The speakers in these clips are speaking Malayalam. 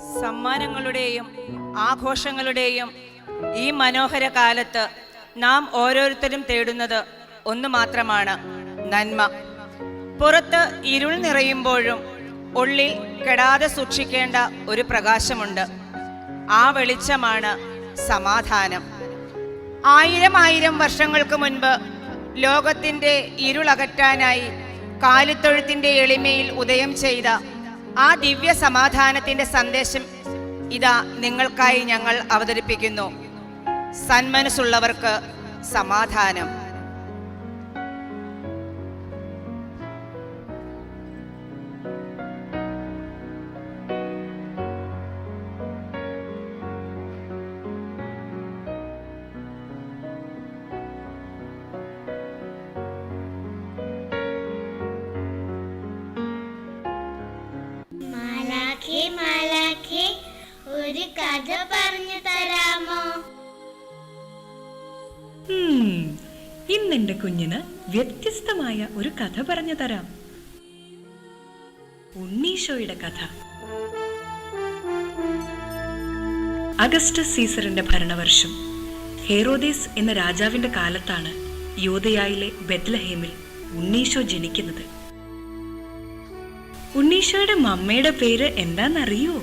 സമ്മാനങ്ങളുടെയും ആഘോഷങ്ങളുടെയും ഈ മനോഹര കാലത്ത് നാം ഓരോരുത്തരും തേടുന്നത് ഒന്ന് മാത്രമാണ്: നന്മ. പുറത്ത് ഇരുൾ നിറയുമ്പോഴും ഉള്ളിൽ കെടാതെ സൂക്ഷിക്കേണ്ട ഒരു പ്രകാശമുണ്ട്. ആ വെളിച്ചമാണ് സമാധാനം. ആയിരം വർഷങ്ങൾക്ക് മുൻപ് ലോകത്തിൻ്റെ ഇരുളകറ്റാനായി കാലിത്തൊഴുത്തിൻ്റെ എളിമയിൽ ഉദയം ചെയ്ത ആ ദിവ്യ സമാധാനത്തിൻ്റെ സന്ദേശം ഇതാ നിങ്ങൾക്കായി ഞങ്ങൾ അവതരിപ്പിക്കുന്നു. സന്മനസ്സുള്ളവർക്ക് സമാധാനം. മാലാഖേ, ഒരു കഥ പറഞ്ഞു തരാമോ? ഇന്നെന്റെ കുഞ്ഞിന് വ്യത്യസ്തമായ ഒരു കഥ പറഞ്ഞു തരാം. ഉണ്ണീശോയുടെ കഥ. അഗസ്റ്റസ് സീസറിന്റെ ഭരണവർഷം ഹെറോദേസ് എന്ന രാജാവിന്റെ കാലത്താണ് യൂദയായിലെ ബെത്ലഹേമിൽ ഉണ്ണീശോ ജനിക്കുന്നത്. ഉണ്ണീശോയുടെ മമ്മയുടെ പേര് എന്താന്നറിയോ?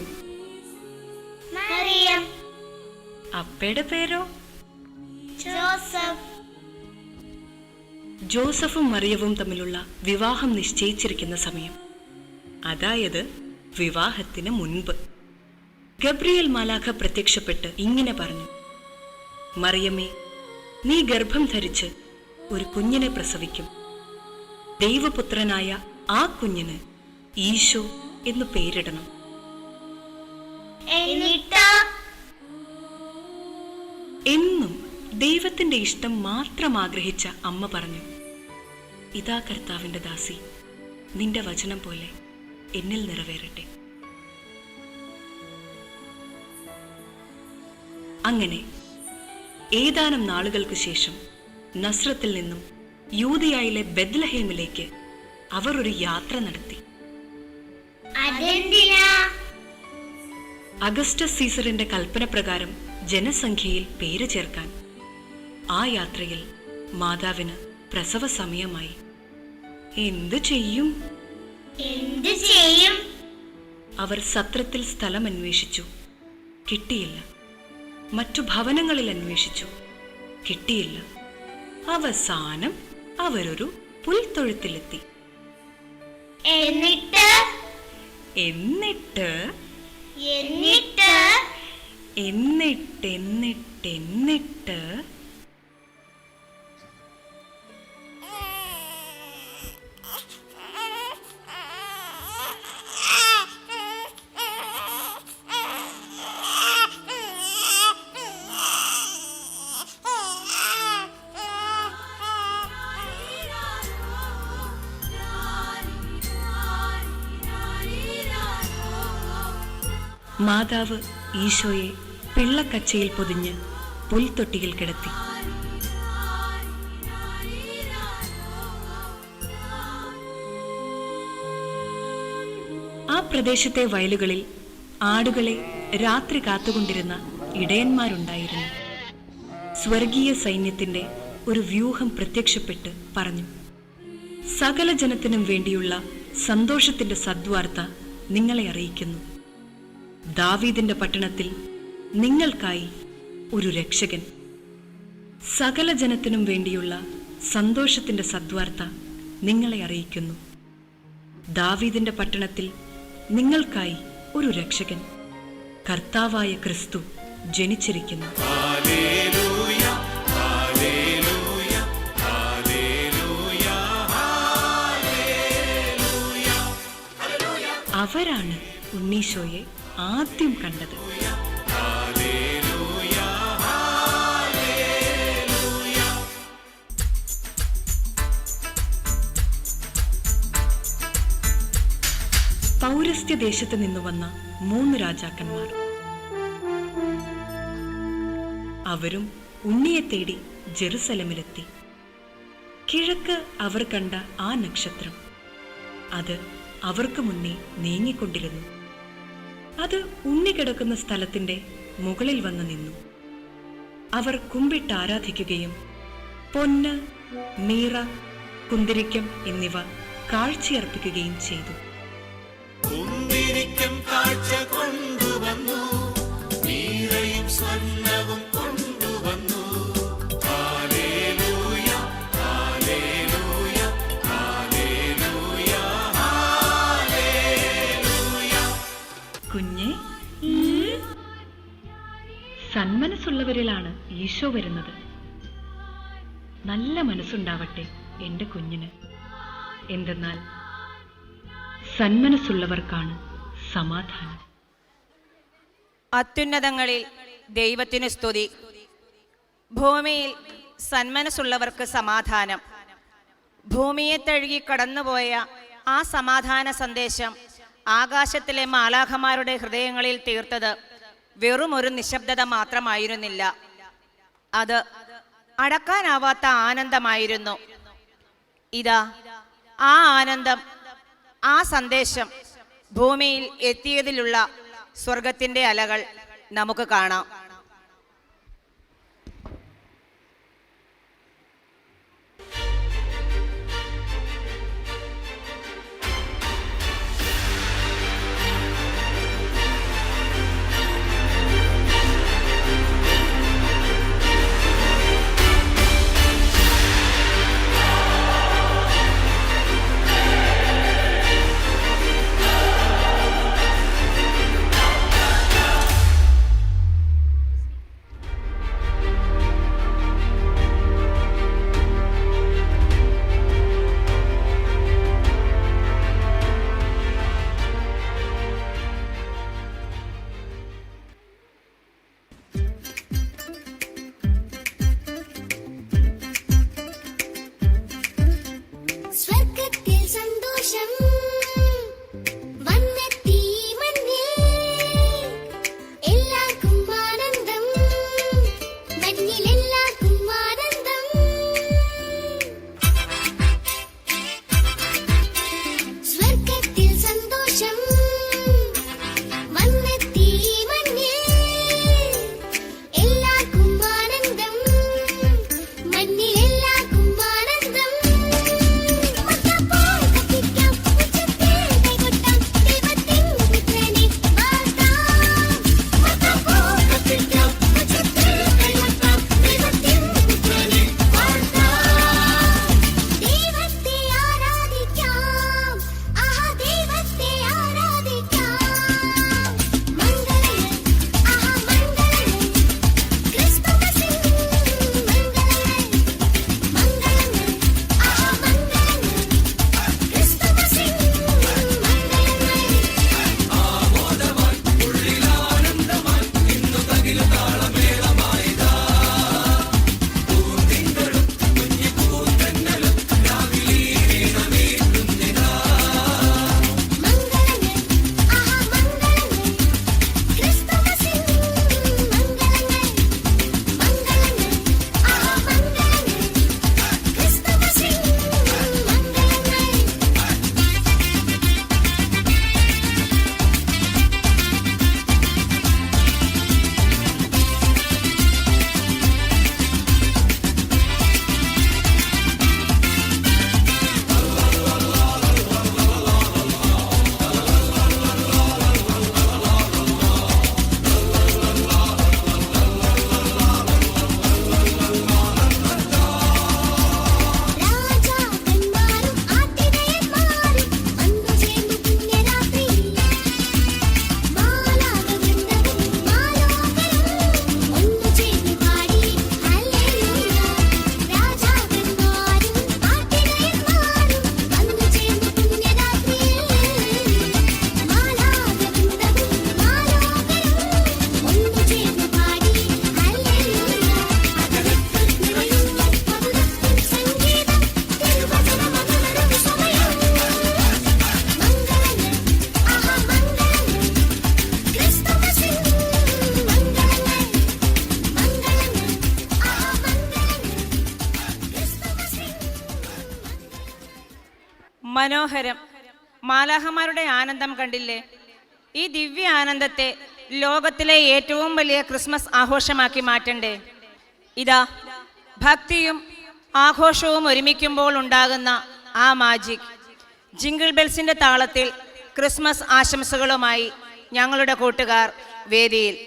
മറിയം. അപ്പയുടെ പേരോ? ജോസഫ്. ജോസഫും മറിയവും തമ്മിലുള്ള വിവാഹം നിശ്ചയിച്ചിരിക്കുന്ന സമയം, അതായത് വിവാഹത്തിന് മുൻപ്, ഗബ്രിയേൽ മാലാഖ പ്രത്യക്ഷപ്പെട്ട് ഇങ്ങനെ പറഞ്ഞു: മറിയമേ, നീ ഗർഭം ധരിച്ച് ഒരു കുഞ്ഞിനെ പ്രസവിക്കും. ദൈവപുത്രനായ ആ കുഞ്ഞിന് ഈശോ എന്ന് പേരിടണം. എന്നും ദൈവത്തിന്റെ ഇഷ്ടം മാത്രം ആഗ്രഹിച്ച അമ്മ പറഞ്ഞു: ഇതാ കർത്താവിന്റെ ദാസി, നിന്റെ വചനം പോലെ എന്നിൽ നിറവേറട്ടെ. അങ്ങനെ ഏതാനും നാളുകൾക്ക് ശേഷം നസ്രത്തിൽ നിന്നും യൂദയായിലെ ബെത്ലഹേമിലേക്ക് അവർ ഒരു യാത്ര നടത്തി. അഗസ്റ്റസ് സീസറിന്റെ കൽപ്പന പ്രകാരം ജനസംഖ്യയിൽ പേര് ചേർക്കാൻ. ആ യാത്രയിൽ മാതാവിന് പ്രസവ സമയമായി. എന്തു ചെയ്യും? അവർ സത്രത്തിൽ സ്ഥലം അന്വേഷിച്ചു, കിട്ടിയില്ല. മറ്റു ഭവനങ്ങളിൽ അന്വേഷിച്ചു, കിട്ടിയില്ല. അവസാനം അവരൊരു പുൽത്തൊഴുത്തിലെത്തി. എന്നിട്ട് മാതാവ് ഈശോയെ പിള്ളക്കച്ചയിൽ പൊതിഞ്ഞ് പുൽത്തൊട്ടിയിൽ കിടത്തി. ആ പ്രദേശത്തെ വയലുകളിൽ ആടുകളെ രാത്രി കാത്തുകൊണ്ടിരുന്ന ഇടയന്മാരുണ്ടായിരുന്നു. സ്വർഗീയ സൈന്യത്തിന്റെ ഒരു വ്യൂഹം പ്രത്യക്ഷപ്പെട്ട് പറഞ്ഞു: സകല ജനത്തിനും വേണ്ടിയുള്ള സന്തോഷത്തിന്റെ സദ്വാർത്ത നിങ്ങളെ അറിയിക്കുന്നു. ദാവീദിന്റെ പട്ടണത്തിൽ നിങ്ങൾക്കായി ഒരു രക്ഷകൻ. സകല ജനത്തിനും വേണ്ടിയുള്ള സന്തോഷത്തിന്റെ സദ്വാർത്ത നിങ്ങളെ അറിയിക്കുന്നു. ദാവീദിന്റെ പട്ടണത്തിൽ നിങ്ങൾക്കായി ഒരു രക്ഷകൻ, കർത്താവായ ക്രിസ്തു ജനിച്ചിരിക്കുന്നു. അവരാണ് ഉണ്ണീശോയെ ആദ്യം കണ്ടത്. പൗരസ്ത്യ ദേശത്ത് നിന്നു വന്ന 3 രാജാക്കന്മാർ. അവരും ഉണ്ണിയെ തേടി ജെറുസലമിലെത്തി. കിഴക്ക് അവർ കണ്ട ആ നക്ഷത്രം, അത് അവർക്ക് മുന്നേ നീങ്ങിക്കൊണ്ടിരുന്നു. അത് ഉണ്ണി കിടക്കുന്ന സ്ഥലത്തിന്റെ മുകളിൽ വന്നു നിന്നു. അവർ കുമ്പിട്ട് ആരാധിക്കുകയും പൊന്ന്, മീറ, കുന്തിരിക്കം എന്നിവ കാഴ്ചയർപ്പിക്കുകയും ചെയ്തു. കുന്തിരിക്കം കാഴ്ച കൊണ്ടുവന്നു, മീറയും സ്വർണ്ണവും കൊണ്ടുവന്നു. Hallelujah, hallelujah, hallelujah, hallelujah. കുഞ്ഞെ, സന്മനസ്സുള്ളവരിലാണ് ഈശോ വരുന്നത്. നല്ല മനസ്സുണ്ടാവട്ടെ എന്റെ കുഞ്ഞിന്. എന്തെന്നാൽ സന്മനസ്സുള്ളവർക്കാണ് സമാധാനം. അത്യുന്നതങ്ങളിൽ ദൈവത്തിന് സ്തുതി, ഭൂമിയിൽ സന്മനസ്സുള്ളവർക്ക് സമാധാനം. ഭൂമിയെ തഴുകി കടന്നുപോയ ആ സമാധാന സന്ദേശം ആകാശത്തിലെ മാലാഖമാരുടെ ഹൃദയങ്ങളിൽ തീർത്തത് വെറുമൊരു നിശബ്ദത മാത്രമായിരുന്നില്ല. അത് അടക്കാനാവാത്ത ആനന്ദമായിരുന്നു. ഇതാ ആ ആനന്ദം, ആ സന്ദേശം ഭൂമിയിൽ എത്തിയതിലുള്ള സ്വർഗത്തിന്റെ അലകൾ നമുക്ക് കാണാം. സ്വർഗത്തിൽ സന്തോഷം വന്നെത്തി മണ്ണിൽ, എല്ലാവർക്കും ആനന്ദം, മണ്ണിൽ എല്ലാവർക്കും ആനന്ദം. സ്വർഗത്തിൽ സന്തോഷം വന്നെത്തി മണ്ണിൽ, എല്ലാവർക്കും ആനന്ദം, മണ്ണിൽ എല്ലാവർക്കും ആനന്ദം. മനോഹരം. മാലാഖമാരുടെ ആനന്ദം കണ്ടില്ലേ? ഈ ദിവ്യ ആനന്ദത്തെ ലോകത്തിലെ ഏറ്റവും വലിയ ക്രിസ്മസ് ആഘോഷമാക്കി മാറ്റണ്ടേ? ഇതാ, ഭക്തിയും ആഘോഷവും ഒരുമിക്കുമ്പോൾ ഉണ്ടാകുന്ന ആ മാജിക്. ജിംഗിൾ ബെൽസിന്റെ താളത്തിൽ ക്രിസ്മസ് ആശംസകളുമായി ഞങ്ങളുടെ കൂട്ടുകാർ വേദിയിൽ.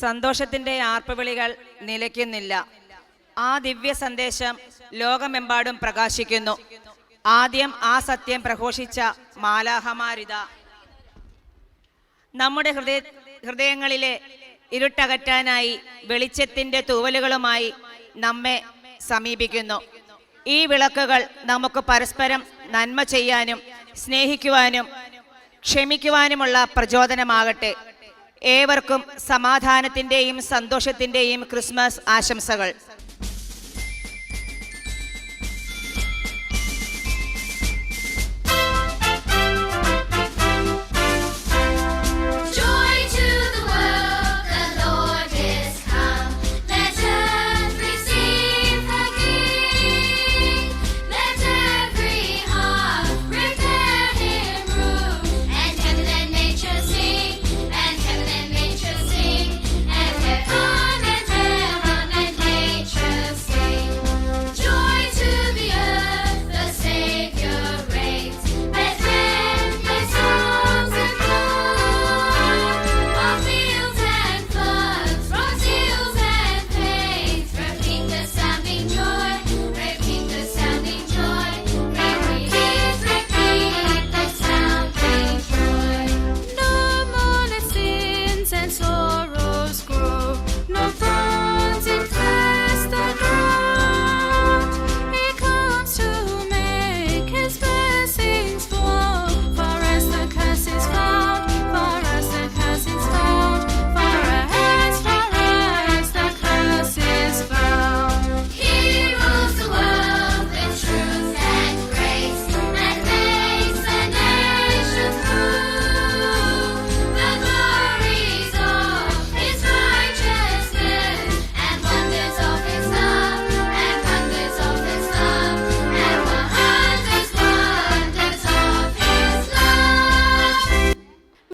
സന്തോഷത്തിൻ്റെ ആർപ്പുവിളികൾ നിലയ്ക്കുന്നില്ല. ആ ദിവ്യ സന്ദേശം ലോകമെമ്പാടും പ്രകാശിക്കുന്നു. ആദ്യം ആ സത്യം പ്രഘോഷിച്ച മാലാഹമാരിത നമ്മുടെ ഹൃദയങ്ങളിലെ ഇരുട്ടകറ്റാനായി വെളിച്ചത്തിൻ്റെ തൂവലുകളുമായി നമ്മെ സമീപിക്കുന്നു. ഈ വിളക്കുകൾ നമുക്ക് പരസ്പരം നന്മ ചെയ്യാനും സ്നേഹിക്കുവാനും ക്ഷമിക്കുവാനുമുള്ള പ്രചോദനമാകട്ടെ. ഏവർക്കും സമാധാനത്തിൻ്റെയും സന്തോഷത്തിൻ്റെയും ക്രിസ്മസ് ആശംസകൾ.